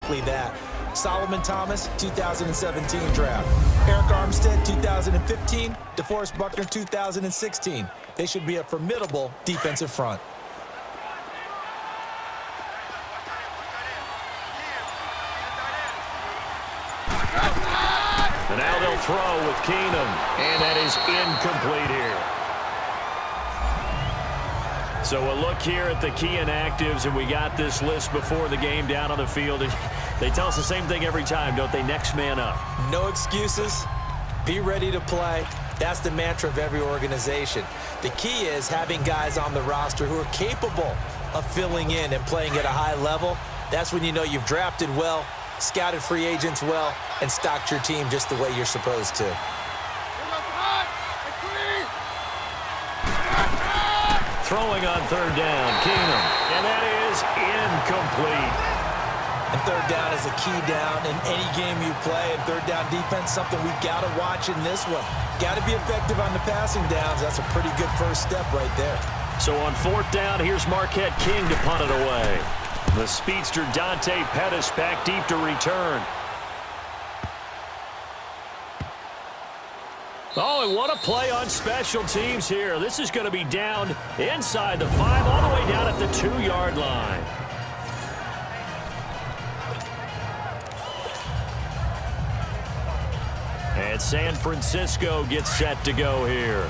exactly that. Solomon Thomas, 2017 draft. Eric Armstead, 2015. DeForest Buckner, 2016. They should be a formidable defensive front. And now they'll throw with Keenum. And that is incomplete here. So a look here at the key inactives, and we got this list before the game down on the field. They tell us the same thing every time, don't they? Next man up. No excuses. Be ready to play. That's the mantra of every organization. The key is having guys on the roster who are capable of filling in and playing at a high level. That's when you know you've drafted well, scouted free agents well, and stocked your team just the way you're supposed to. Throwing on third down, Keenum. And that is incomplete. And third down is a key down in any game you play. And third down defense, something we've got to watch in this one. Got to be effective on the passing downs. That's a pretty good first step right there. So on fourth down, here's Marquette King to punt it away. The speedster Dante Pettis back deep to return. Oh, and what a play on special teams here. This is going to be down inside the 5, all the way down at the 2-yard line. And San Francisco gets set to go here.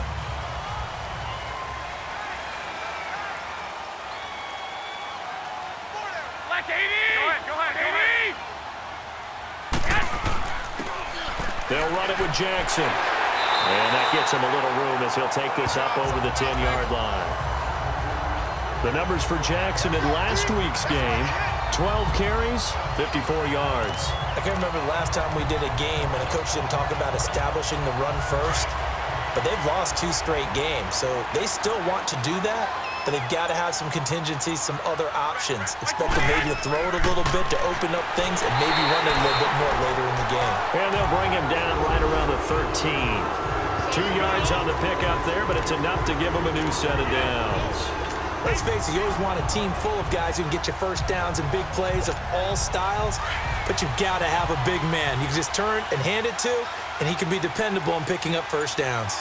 They'll run it with Jackson. And that gets him a little room as he'll take this up over the 10-yard line. The numbers for Jackson in last week's game, 12 carries, 54 yards. I can remember the last time we did a game and a coach didn't talk about establishing the run first, but they've lost 2 straight games, so they still want to do that, but they've got to have some contingencies, some other options. Expect them maybe to throw it a little bit to open up things and maybe run it a little bit more later in the game. And they'll bring him down right around the 13. 2 yards on the pickup there, but it's enough to give them a new set of downs. Let's face it, you always want a team full of guys who can get you first downs and big plays of all styles, but you've got to have a big man. You can just turn and hand it to, and he can be dependable in picking up first downs.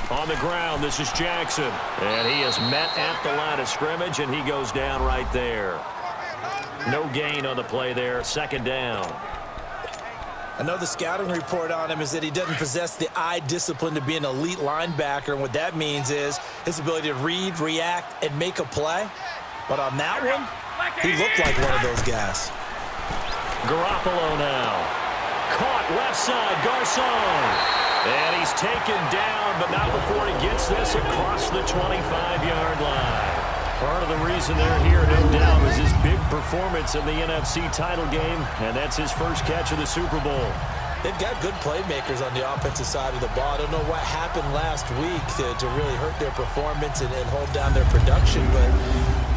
On the ground, this is Jackson. And he is met at the line of scrimmage, and he goes down right there. No gain on the play there, second down. I know the scouting report on him is that he doesn't possess the eye discipline to be an elite linebacker, and what that means is his ability to read, react, and make a play. But on that one, he looked like one of those guys. Garoppolo now. Caught left side, Garcon. And he's taken down, but not before he gets this across the 25-yard line. Part of the reason they're here, no doubt, is his big performance in the NFC title game, and that's his first catch of the Super Bowl. They've got good playmakers on the offensive side of the ball. I don't know what happened last week to really hurt their performance and hold down their production, but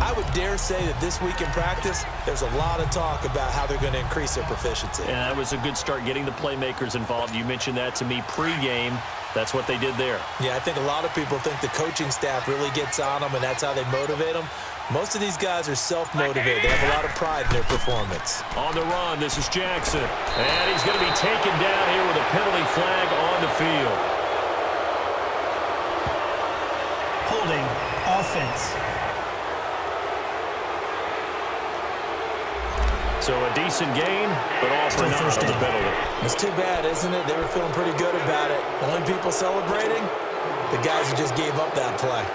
I would dare say that this week in practice, there's a lot of talk about how they're going to increase their proficiency. Yeah, that was a good start getting the playmakers involved. You mentioned that to me pregame. That's what they did there. Yeah, I think a lot of people think the coaching staff really gets on them, and that's how they motivate them. Most of these guys are self-motivated. They have a lot of pride in their performance. On the run, this is Jackson. And he's going to be taken down here with a penalty flag on the field. Holding offense. So a decent gain, but all for naught on the penalty. It's too bad, isn't it? They were feeling pretty good about it. The only people celebrating, the guys who just gave up that play.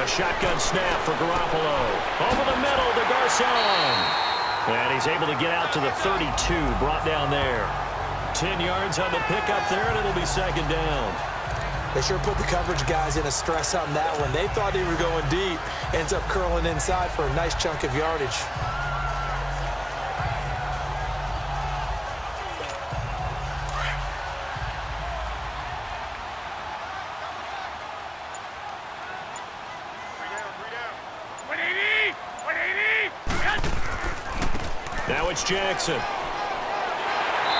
A shotgun snap for Garoppolo. Over the middle to Garcon. And he's able to get out to the 32, brought down there. 10 yards on the pickup there, and it'll be second down. They sure put the coverage guys in a stress on that one. They thought they were going deep. Ends up curling inside for a nice chunk of yardage. Now it's Jackson.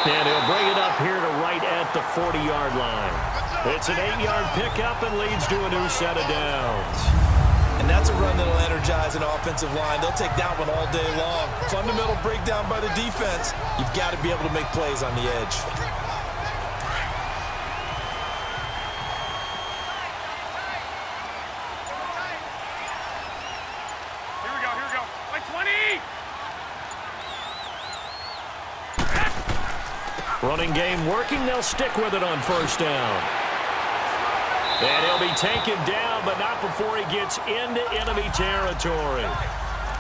And he'll bring it up here to right at the 40-yard line. It's an 8-yard pickup and leads to a new set of downs. And that's a run that'll energize an offensive line. They'll take that one all day long. Fundamental breakdown by the defense. You've got to be able to make plays on the edge. Here we go. Like 20! Running game working. They'll stick with it on first down. And he'll be taken down, but not before he gets into enemy territory.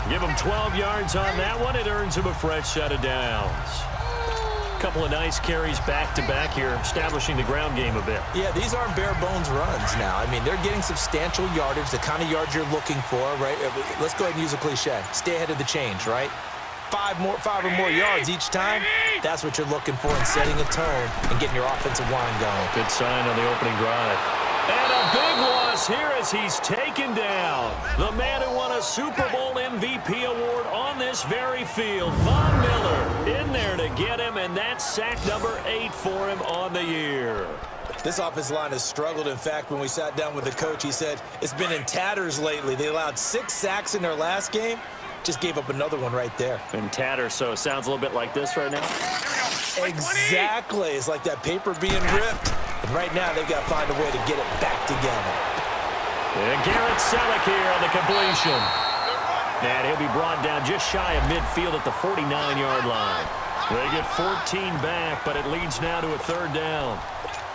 Give him 12 yards on that one. It earns him a fresh set of downs. A couple of nice carries back-to-back here, establishing the ground game a bit. Yeah, these aren't bare-bones runs now. I mean, they're getting substantial yardage, the kind of yards you're looking for, right? Let's go ahead and use a cliche. Stay ahead of the change, right? Five or more yards each time, that's what you're looking for in setting a tone and getting your offensive line going. Good sign on the opening drive. And a big loss here as he's taken down. The man who won a Super Bowl MVP award on this very field, Von Miller, in there to get him, and that's sack number 8 for him on the year. This offensive line has struggled. In fact, when we sat down with the coach, he said it's been in tatters lately. They allowed 6 sacks in their last game. Just gave up another one right there. In tatters, so it sounds a little bit like this right now. Exactly. It's like that paper being ripped. And right now, they've got to find a way to get it back together. And Garrett Selleck here on the completion. And he'll be brought down just shy of midfield at the 49-yard line. They get 14 back, but it leads now to a third down.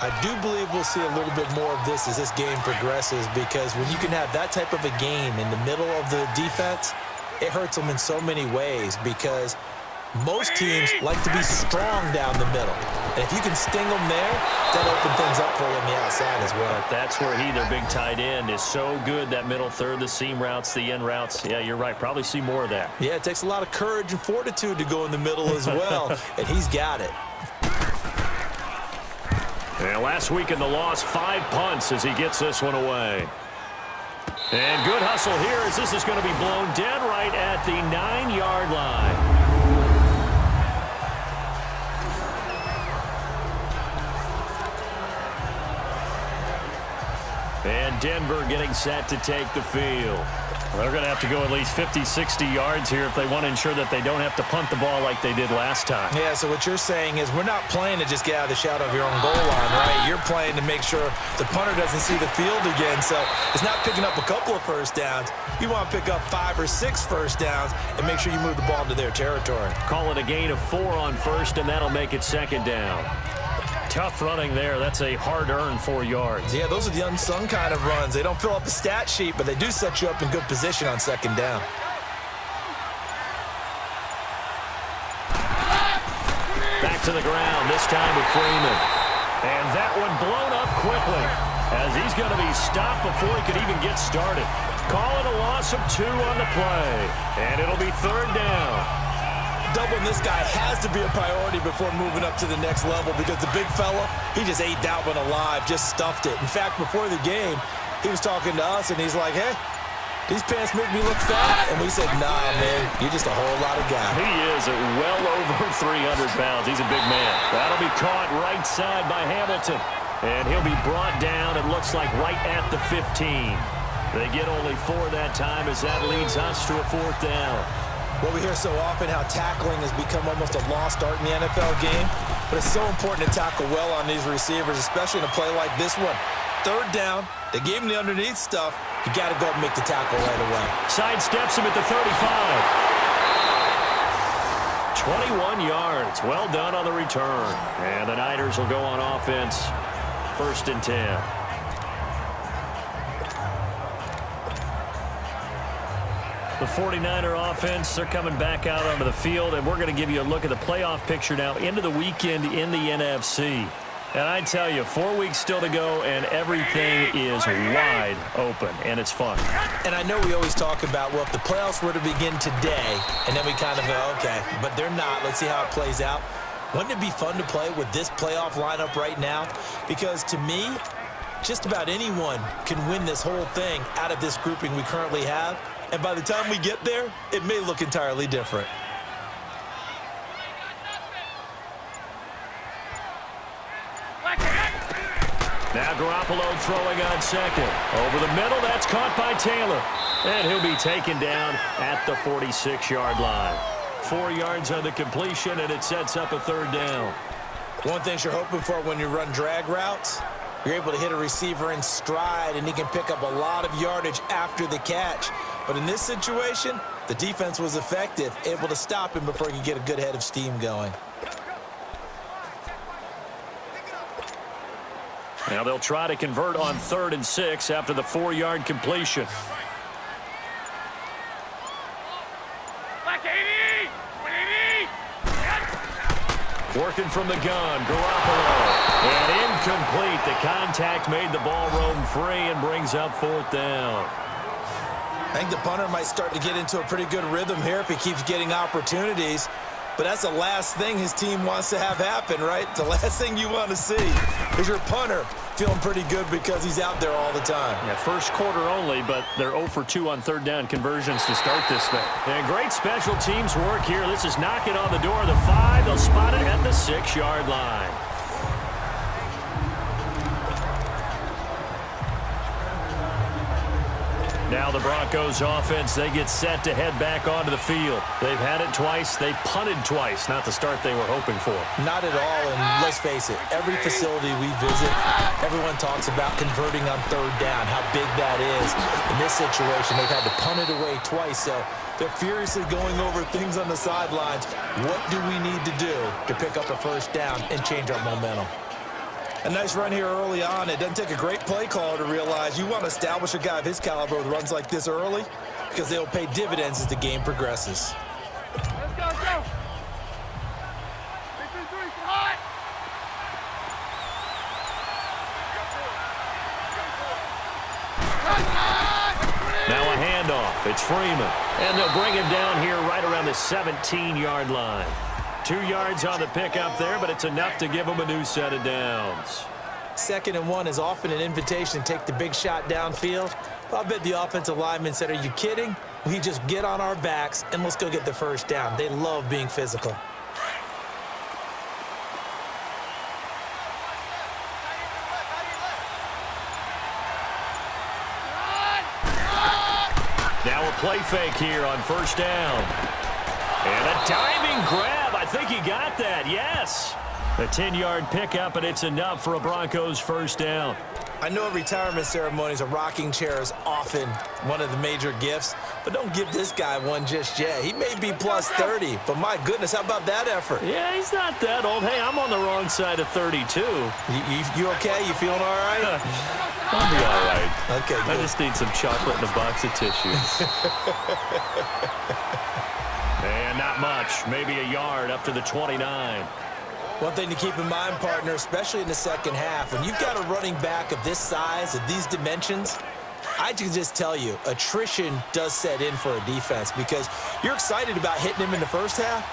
I do believe we'll see a little bit more of this as this game progresses, because when you can have that type of a game in the middle of the defense, it hurts them in so many ways, because most teams like to be strong down the middle. And if you can sting them there, that'll open things up for you on the outside as well. But that's where their big tight end, is so good, that middle third, the seam routes, the end routes. Yeah, you're right. Probably see more of that. Yeah, it takes a lot of courage and fortitude to go in the middle as well, and he's got it. And last week in the loss, 5 punts as he gets this one away. And good hustle here as this is going to be blown dead right at the 9-yard line. And Denver getting set to take the field. They're going to have to go at least 50, 60 yards here if they want to ensure that they don't have to punt the ball like they did last time. Yeah, so what you're saying is we're not playing to just get out of the shadow of your own goal line, right? You're playing to make sure the punter doesn't see the field again. So it's not picking up a couple of first downs. You want to pick up 5 or 6 first downs and make sure you move the ball into their territory. Call it a gain of 4 on first, and that'll make it second down. Tough running there. That's a hard-earned 4 yards. Yeah, those are the unsung kind of runs. They don't fill up the stat sheet, but they do set you up in good position on second down. Back to the ground, this time with Freeman. And that one blown up quickly as he's going to be stopped before he could even get started. Call it a loss of 2 on the play, and it'll be third down. Doubling this guy has to be a priority before moving up to the next level, because the big fella, he just ate that one alive, just stuffed it. In fact, before the game, he was talking to us, and he's like, hey, these pants make me look fat. And we said, nah, man, you're just a whole lot of guy. He is at well over 300 pounds. He's a big man. That'll be caught right side by Hamilton. And he'll be brought down, it looks like, right at the 15. They get only 4 that time as that leads us to a 4th down. Well, we hear so often how tackling has become almost a lost art in the NFL game, but it's so important to tackle well on these receivers, especially in a play like this one. Third down, they gave him the underneath stuff. You got to go up and make the tackle right away. Sidesteps him at the 35. 21 yards. Well done on the return. And the Niners will go on offense. 1st and 10. The 49er offense, they're coming back out onto the field, and we're going to give you a look at the playoff picture now into the weekend in the NFC. And I tell you, 4 weeks still to go, and everything is wide open, and it's fun. And I know we always talk about, well, if the playoffs were to begin today, and then we kind of go, okay, but they're not. Let's see how it plays out. Wouldn't it be fun to play with this playoff lineup right now? Because to me, just about anyone can win this whole thing out of this grouping we currently have. And by the time we get there, it may look entirely different. Now Garoppolo throwing on second. Over the middle, that's caught by Taylor. And he'll be taken down at the 46-yard line. 4 yards on the completion, and it sets up a third down. One thing you're hoping for when you run drag routes, you're able to hit a receiver in stride, and he can pick up a lot of yardage after the catch. But in this situation, the defense was effective, able to stop him before he could get a good head of steam going. Now they'll try to convert on 3rd and 6 after the 4-yard completion. Black 80! 180! Working from the gun, Garoppolo. And incomplete. The contact made the ball roam free and brings up 4th down. I think the punter might start to get into a pretty good rhythm here if he keeps getting opportunities. But that's the last thing his team wants to have happen, right? The last thing you want to see is your punter feeling pretty good because he's out there all the time. Yeah, first quarter only, but they're 0 for 2 on 3rd down conversions to start this thing. And great special teams work here. This is knocking on the door of the 5. They'll spot it at the 6-yard line. Now the Broncos offense, they get set to head back onto the field. They've had it twice. They've punted twice. Not the start they were hoping for. Not at all, and let's face it, every facility we visit, everyone talks about converting on 3rd down, how big that is. In this situation, they've had to punt it away twice, so they're furiously going over things on the sidelines. What do we need to do to pick up a 1st down and change our momentum? A nice run here early on. It doesn't take a great play caller to realize you want to establish a guy of his caliber with runs like this early because they'll pay dividends as the game progresses. Let's go, let's go! 3-3-3, hot! Now a handoff. It's Freeman. And they'll bring him down here right around the 17-yard line. 2 yards on the pickup there, but it's enough to give them a new set of downs. 2nd and 1 is often an invitation to take the big shot downfield. I bet the offensive lineman said, are you kidding? We just get on our backs and let's go get the 1st down. They love being physical. Now a play fake here on 1st down. And a diving grab. I think he got that, yes. A 10-yard pickup, and it's enough for a Broncos 1st down. I know at retirement ceremonies, a rocking chair is often one of the major gifts, but don't give this guy one just yet. He may be plus 30, but my goodness, how about that effort? Yeah, he's not that old. Hey, I'm on the wrong side of 32. You okay? You feeling all right? I'll be all right. Okay, good. I just need some chocolate and a box of tissues. And not much, maybe a yard up to the 29. One thing to keep in mind, partner, especially in the 2nd half, when you've got a running back of this size, of these dimensions, I can just tell you, attrition does set in for a defense because you're excited about hitting him in the 1st half,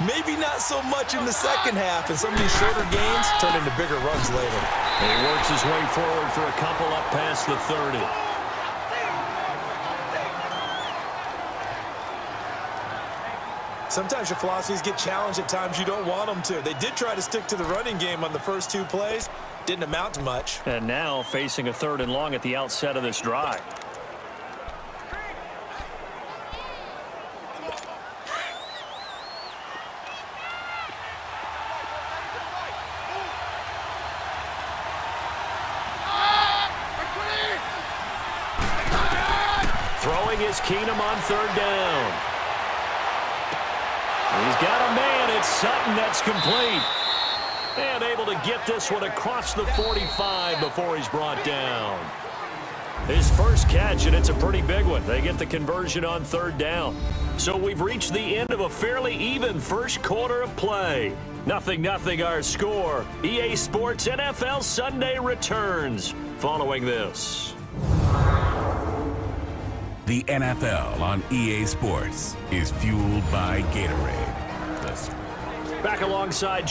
maybe not so much in the 2nd half, and some of these shorter gains turn into bigger runs later. And he works his way forward for a couple up past the 30. Sometimes your philosophies get challenged at times you don't want them to. They did try to stick to the running game on the first 2 plays. Didn't amount to much. And now facing a 3rd and long at the outset of this drive. Throwing is Keenum on 3rd down. He's got a man. It's Sutton that's complete. And able to get this one across the 45 before he's brought down. His first catch, and it's a pretty big one. They get the conversion on 3rd down. So we've reached the end of a fairly even first quarter of play. 0-0 our score. EA Sports NFL Sunday returns following this. The NFL on EA Sports is fueled by Gatorade. Back alongside